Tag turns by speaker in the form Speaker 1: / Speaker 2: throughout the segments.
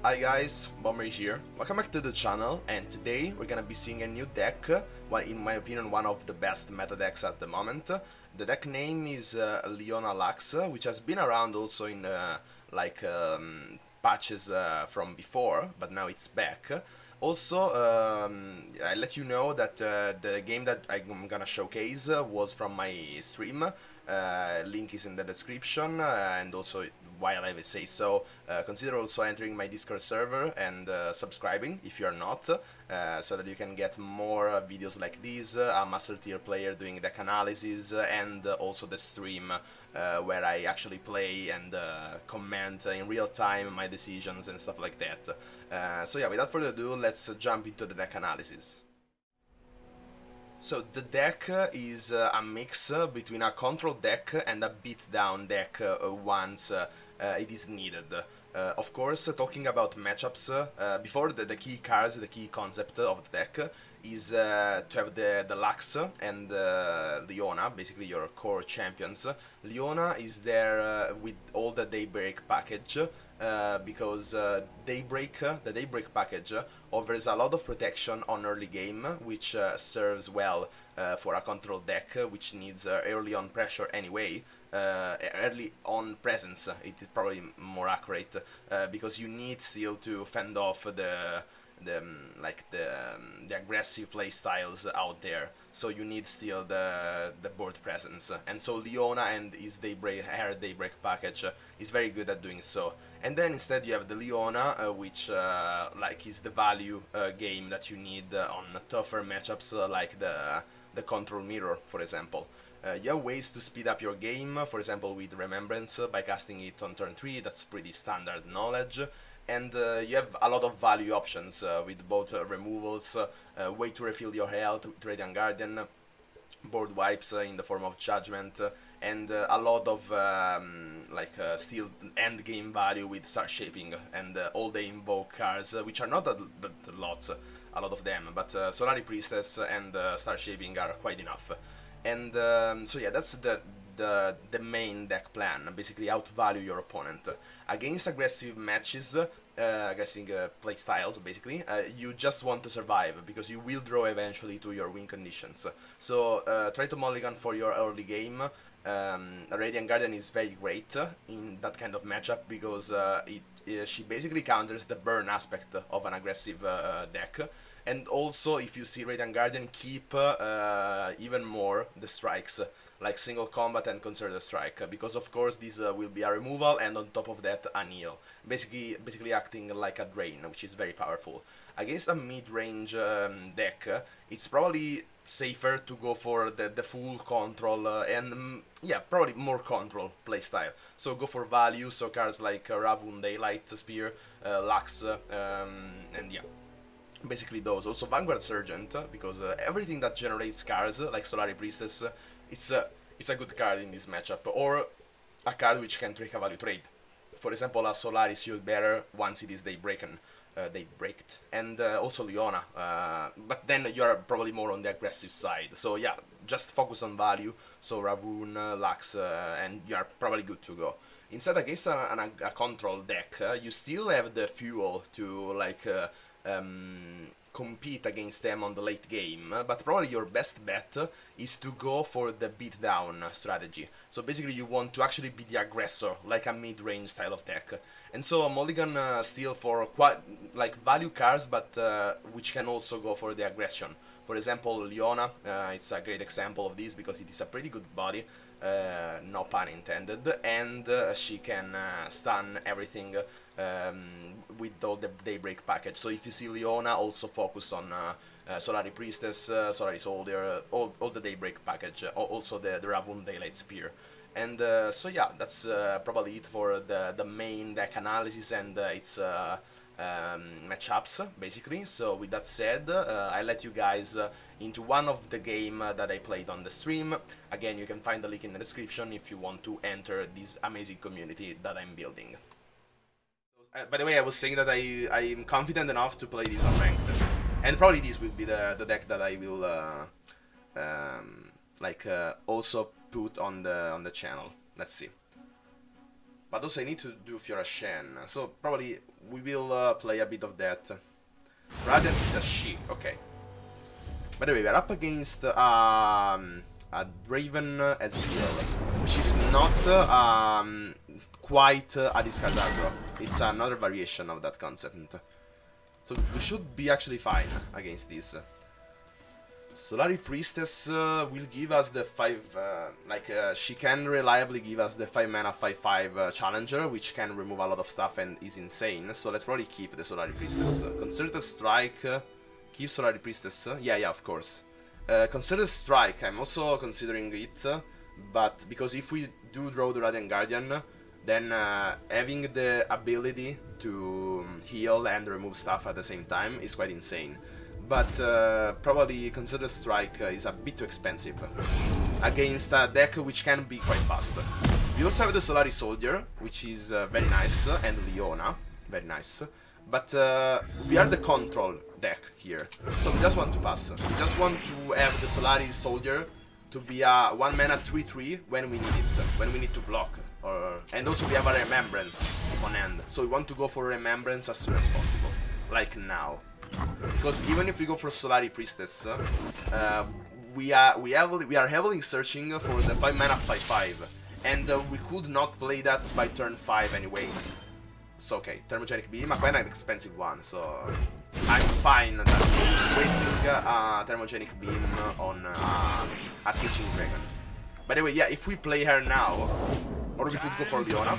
Speaker 1: Hi guys, Bomber here. Welcome back to the channel, and today we're gonna be seeing a new deck, in my opinion one of the best meta decks at the moment. The deck name is LEONA LUX, which has been around also in patches from before, but now it's back. Also, I let you know that the game that I'm gonna showcase was from my stream. Link is in the description, and also while I say so, consider also entering my Discord server and subscribing if you are not, so that you can get more videos like this, a master tier player doing deck analysis, and also the stream where I actually play and comment in real time my decisions and stuff like that. So yeah, without further ado, let's jump into the deck analysis. So the deck is a mix between a control deck and a beatdown deck once it is needed. Of course, talking about matchups, before the key cards, the key concept of the deck is to have the Lux and Leona, basically your core champions. Leona is there with all the Daybreak package, because the Daybreak package offers a lot of protection on early game, which serves well for a control deck, which needs early on pressure anyway. Early on presence, it is probably more accurate, because you need still to fend off the aggressive play styles out there, so you need still the board presence, and so Leona and his Daybreak package is very good at doing so. And then instead you have the Leona, which is the value game that you need on tougher matchups like the control mirror, for example. You have ways to speed up your game, for example with Remembrance by casting it on turn 3, that's pretty standard knowledge. And you have a lot of value options with both removals, way to refill your health with Radiant Guardian, board wipes in the form of Judgment, and a lot of still end game value with Star Shaping and all the invoke cards, which are not a lot of them, but Solari Priestess and Star Shaping are quite enough. And so yeah, that's the main deck plan, basically outvalue your opponent. Against aggressive matches, play styles, basically, you just want to survive, because you will draw eventually to your win conditions. So try to mulligan for your early game. Radiant Guardian is very great in that kind of matchup, because she basically counters the burn aspect of an aggressive deck. And also, if you see Radiant Guardian, keep even more the strikes, like single combat and concerted strike, because of course this will be a removal, and on top of that a heal, basically acting like a drain, which is very powerful. Against a mid-range deck, it's probably safer to go for the full control, and yeah, probably more control playstyle. So go for value, so cards like Ravun, Daylight Spear, Lux, and yeah, basically those. Also Vanguard Sergeant, because everything that generates cards like Solari Priestess, it's a good card in this matchup, or a card which can trick a value trade. For example, a Solari Shield Bearer once it is Daybreaked, and also Leona, but then you are probably more on the aggressive side. So yeah, just focus on value, so Ravun, Lux, and you are probably good to go. Instead, against a control deck, you still have the fuel to compete against them on the late game, but probably your best bet is to go for the beatdown strategy. So basically you want to actually be the aggressor, like a mid-range style of deck. And so mulligan still for quite value cards, but which can also go for the aggression. For example, Leona, it's a great example of this, because it is a pretty good body, no pun intended, and she can stun everything with all the Daybreak package. So if you see Leona, also focus on Solari Priestess, Solari Soldier, all the Daybreak package, also the Ravun Daylight Spear. And so yeah, that's probably it for the main deck analysis and its matchups, basically. So with that said, I let you guys into one of the game that I played on the stream. Again, you can find the link in the description if you want to enter this amazing community that I'm building. By the way, I was saying that I'm confident enough to play this on ranked, and probably this will be the deck that I will also put on the channel. Let's see. But also I need to do Fiora Shen, so probably we will play a bit of that. Radiant is a she, okay. By the way, we're up against a Draven as well, which is not quite a discard aggro. It's another variation of that concept. So we should be actually fine against this. Solari Priestess will give us the 5, she can reliably give us the 5 mana 5/5 challenger, which can remove a lot of stuff and is insane. So let's probably keep the Solari Priestess. Concerted Strike, keep Solari Priestess. Yeah, of course. Concerted Strike, I'm also considering it, but because if we do draw the Radiant Guardian, then having the ability to heal and remove stuff at the same time is quite insane. But probably Concerted Strike is a bit too expensive against a deck which can be quite fast. We also have the Solari Soldier, which is very nice, and Leona, very nice. But we are the control deck here, so we just want to pass. We just want to have the Solari Soldier to be a 1 mana 3/3 when we need it, when we need to block. And also we have a Remembrance on hand, so we want to go for Remembrance as soon as possible, like now. Because even if we go for Solari Priestess, we are heavily searching for the 5 mana 5/5, and we could not play that by turn 5 anyway. So okay, Thermogenic Beam, quite an expensive one, so I'm fine that he's wasting Thermogenic Beam on a Screeching Dragon. By the way, yeah, if we play her now, or we could go for Leona.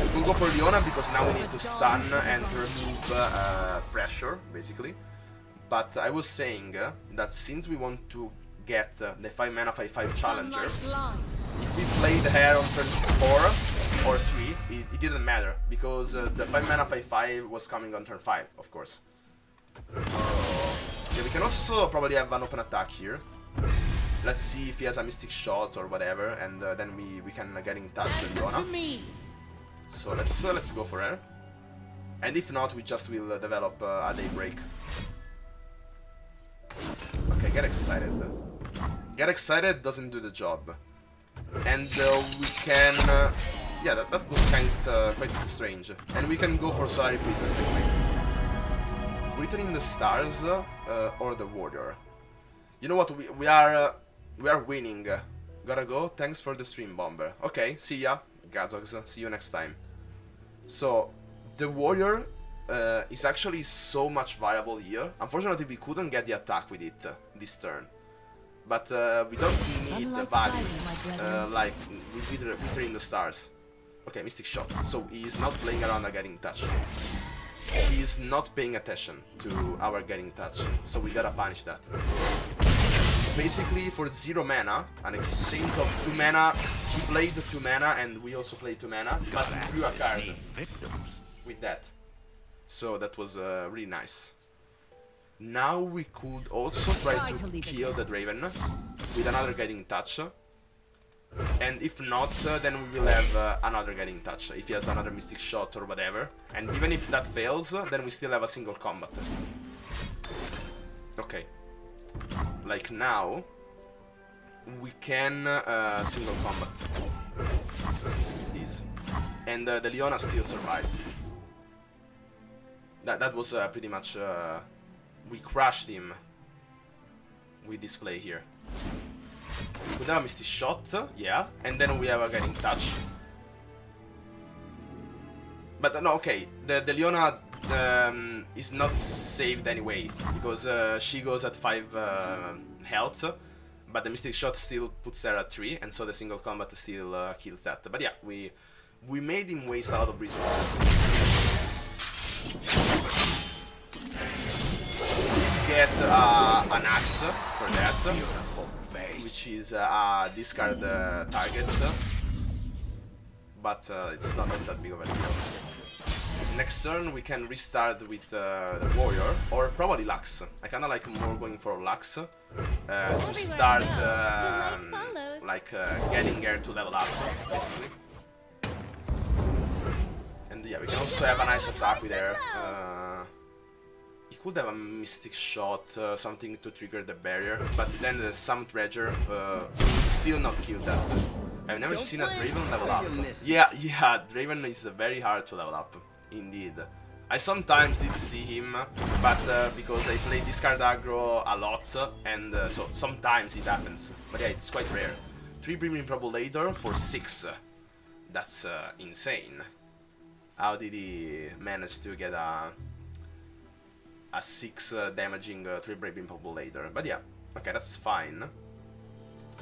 Speaker 1: We could go for Leona because now we need to stun and remove pressure, basically. But I was saying that since we want to get the 5 mana 5/5 challenger, if we played her on turn 4 or 3, it didn't matter, because the 5 mana 5/5 was coming on turn 5, of course. So yeah, we can also probably have an open attack here. Let's see if he has a Mystic Shot or whatever, and then we can get in touch with Leona. So let's go for her. And if not, we just will develop a Daybreak. Okay, get excited. Get excited doesn't do the job. And we can... yeah, that was quite strange. And we can go for Solari Priestess anyway. Written in the Stars or the Warrior. You know what, we are winning. Gotta go, thanks for the stream, Bomber. Okay, see ya, Gazox, see you next time. So, the Warrior is actually so much viable here. Unfortunately, we couldn't get the attack with it this turn. But we don't need the value, like with in the Stars. Okay, Mystic Shot. So he is not playing around and getting touch. He is not paying attention to our getting touch. So we gotta punish that. Basically, for 0 mana, an exchange of 2 mana, he played 2 mana and we also played 2 mana, but we drew a card with that. So that was really nice. Now we could also try to kill the Draven with another Guiding Touch. And if not, then we will have another Guiding Touch, if he has another Mystic Shot or whatever. And even if that fails, then we still have a single combat. Okay. Like now, we can single combat this. And the Leona still survives. That was pretty much... we crushed him with this play here. We have a Misty Shot, yeah, and then we have a Guiding Touch. But no, okay, the Leona is not saved anyway, because she goes at 5 health, but the Mystic Shot still puts her at 3, and so the single combat still kills that. But yeah, we made him waste a lot of resources. Get an axe for that, which is a discard target, but it's not that big of a deal. Next turn we can restart with the Warrior, or probably Lux. I kinda like more going for Lux to start getting her to level up, basically. And yeah, we can also have a nice attack with her. Could have a Mystic Shot, something to trigger the barrier, but then the Summon Treasure will still not kill that. I've never seen a Draven level up. Yeah, Draven is very hard to level up, indeed. I sometimes did see him, but because I play discard aggro a lot, and so sometimes it happens. But yeah, it's quite rare. 3 premium Probulator for 6. That's insane. How did he manage to get a 6 damaging 3 premium Probulator? But yeah, okay, that's fine.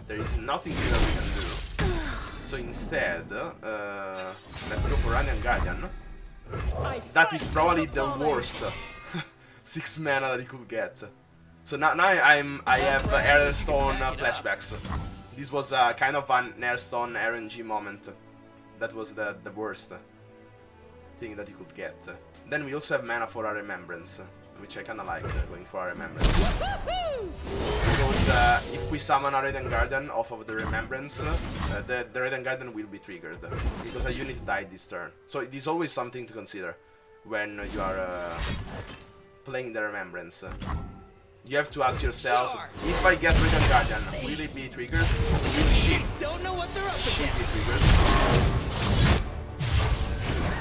Speaker 1: There is nothing here that we can do. So instead, let's go for Radiant Guardian. That is probably the worst 6 mana that he could get. So now I have Airstone flashbacks. This was kind of an Airstone RNG moment. That was the worst thing that he could get. Then we also have mana for a Remembrance, which I kinda like, going for a Remembrance. Because if we summon a Radiant Guardian off of the Remembrance, the Radiant Guardian will be triggered, because a unit died this turn. So it is always something to consider when you are playing the Remembrance. You have to ask yourself, if I get Radiant Guardian, will it be triggered? Will she be triggered?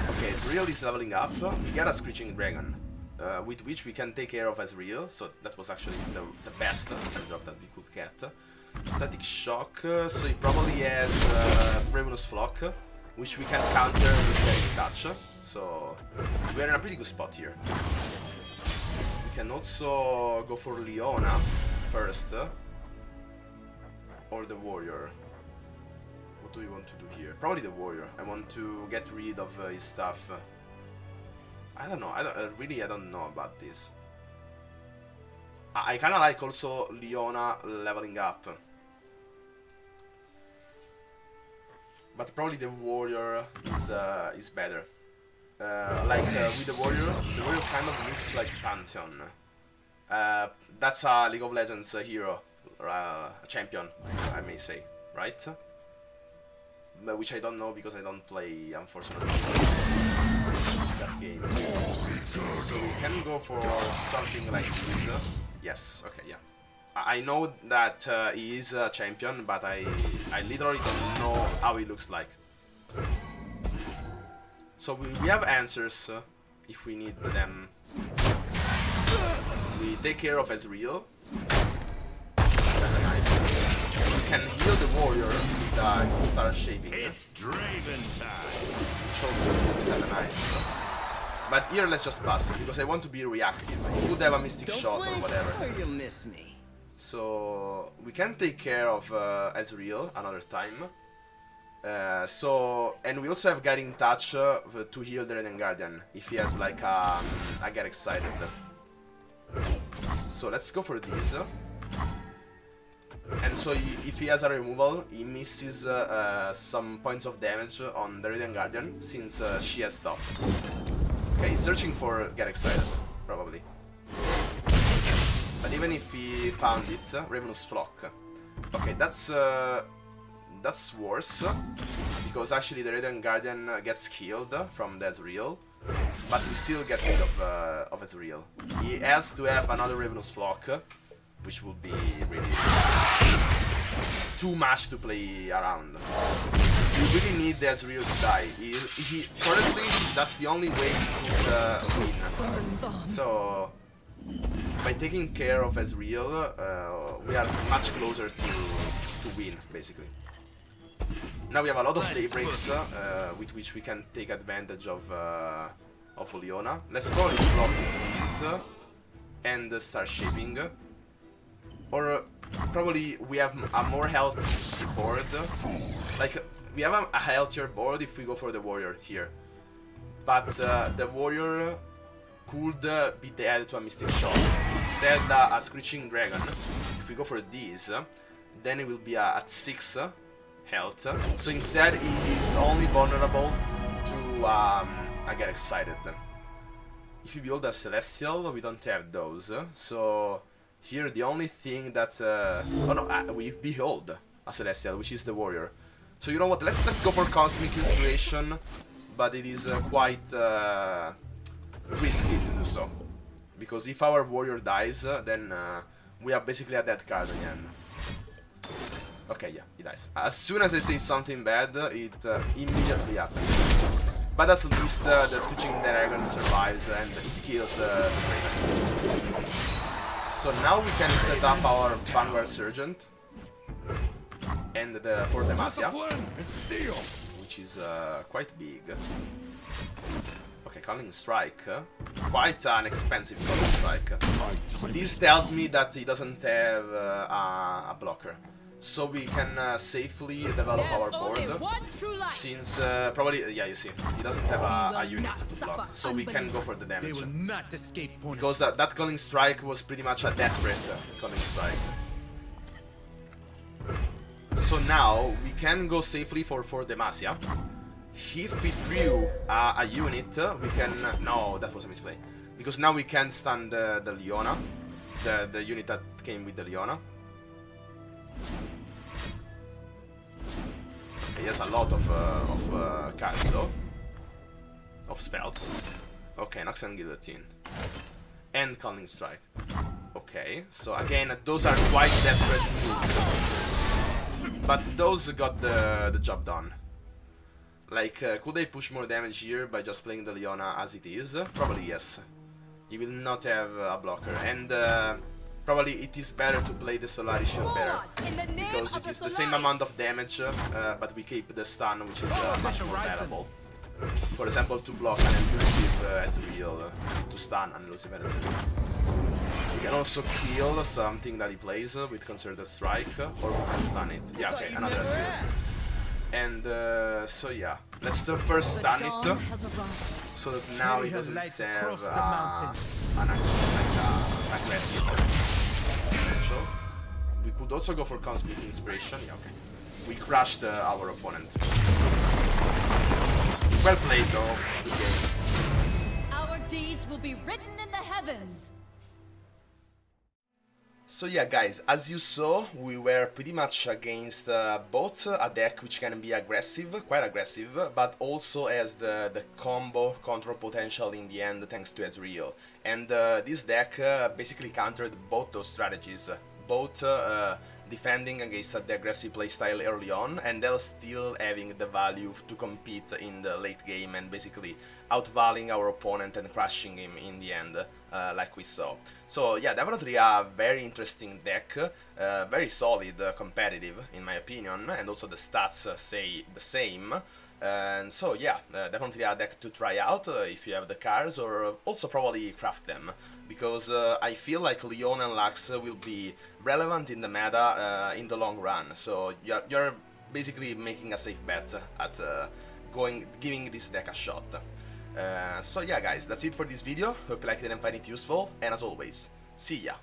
Speaker 1: Okay, Ezreal is leveling up. We get a Screeching Dragon, with which we can take care of Ezreal, so that was actually the best drop that we could get. Static Shock, so he probably has Ravenous Flock, which we can counter with Fairy Touch, so we're in a pretty good spot here. We can also go for Leona first, or the Warrior. What do we want to do here? Probably the Warrior. I want to get rid of his stuff. I don't know, I don't know about this. I kinda like also Leona leveling up. But probably the Warrior is better. With the Warrior kind of looks like Pantheon. That's a League of Legends hero, a champion, I may say, right? But which I don't know because I don't play, unfortunately, that game. So we can go for something like this. Yes, okay, yeah. I know that he is a champion, but I literally don't know how he looks like. So we have answers if we need them. We take care of Ezreal. That's kinda nice. We can heal the Warrior with Star Shaping. It's Draven time. Which also is kinda nice. But here let's just pass because I want to be reactive. I could have a Mystic Shot or whatever.
Speaker 2: You'll miss me.
Speaker 1: So we can take care of Ezreal another time. And we also have Guiding Touch to heal the Radiant Guardian if he has like a Get Excited. So let's go for this. And so if he has a removal, he misses some points of damage on the Radiant Guardian since she has stuff. Okay, he's searching for Get Excited, probably. But even if he found it, Ravenous Flock. Okay, that's worse, because actually the Radiant Guardian gets killed from the Ezreal, but we still get rid of Ezreal. He has to have another Ravenous Flock, which would be really too much to play around. You really need the Ezreal to die. Currently, that's the only way he could win. So, by taking care of Ezreal, we are much closer to win, basically. Now we have a lot of daybreaks with which we can take advantage of Leona. Let's probably block these and start shaping. Or probably we have a more healthy board. Like, we have a healthier board if we go for the Warrior here. But the Warrior could be dead to a Mystic Shot. Instead, a Screeching Dragon. If we go for this, then it will be at 6 health. So instead, he is only vulnerable to I Get Excited. If we build a Celestial, we don't have those. So here, the only thing that oh no, we behold a Celestial, which is the Warrior. So you know what? Let's go for Cosmic Inspiration, but it is quite risky to do so, because if our Warrior dies, then we are basically a dead card again. Okay, yeah, he dies. As soon as I say something bad, it immediately happens. But at least the Screeching Dragon survives and it kills the Dragon. So now we can set up our Vanguard Sergeant and for Demacia, which is quite big. Okay, Calling Strike. Quite an expensive Calling Strike. This tells me that he doesn't have a blocker. So we can safely develop our board, since probably, yeah, you see, he doesn't have a unit to block, so we can go for the damage. Because that Calling Strike was pretty much a desperate Calling Strike. So now we can go safely for Demacia. If we drew a unit, we can... No, that was a misplay. Because now we can stun the Leona, the unit that came with the Leona. He has a lot of cards though, of spells. Okay, Nox and Guillotine. And Calling Strike. Okay, so again, those are quite desperate moves. But those got the job done. Like, could they push more damage here by just playing the Leona as it is? Probably yes. He will not have a blocker, and probably it is better to play the Solari Shield better, because it is the same amount of damage, but we keep the stun, which is much more valuable. For example, to block an elusive as real, to stun an elusive as real. We can also kill something that he plays with Concerted Strike, or we can stun it. Yeah, okay, another as real. And so yeah, let's first stun it, so that now he doesn't have an aggressive potential. We could also go for Cosmic Inspiration. Yeah, okay. We crushed our opponent. Well played though, good game.
Speaker 2: Our deeds will be written in the heavens.
Speaker 1: So yeah guys, as you saw, we were pretty much against both a deck which can be aggressive, quite aggressive, but also has the combo control potential in the end thanks to Ezreal. And this deck basically countered both those strategies, both defending against the aggressive playstyle early on, and then still having the value to compete in the late game and basically outvaluing our opponent and crushing him in the end, like we saw. So yeah, definitely a very interesting deck, very solid, competitive in my opinion, and also the stats say the same. And so yeah, definitely a deck to try out if you have the cards, or also probably craft them, because I feel like Leona Lux will be relevant in the meta in the long run. So you're basically making a safe bet at giving this deck a shot. So yeah guys, that's it for this video. Hope you liked it and find it useful, and as always, see ya!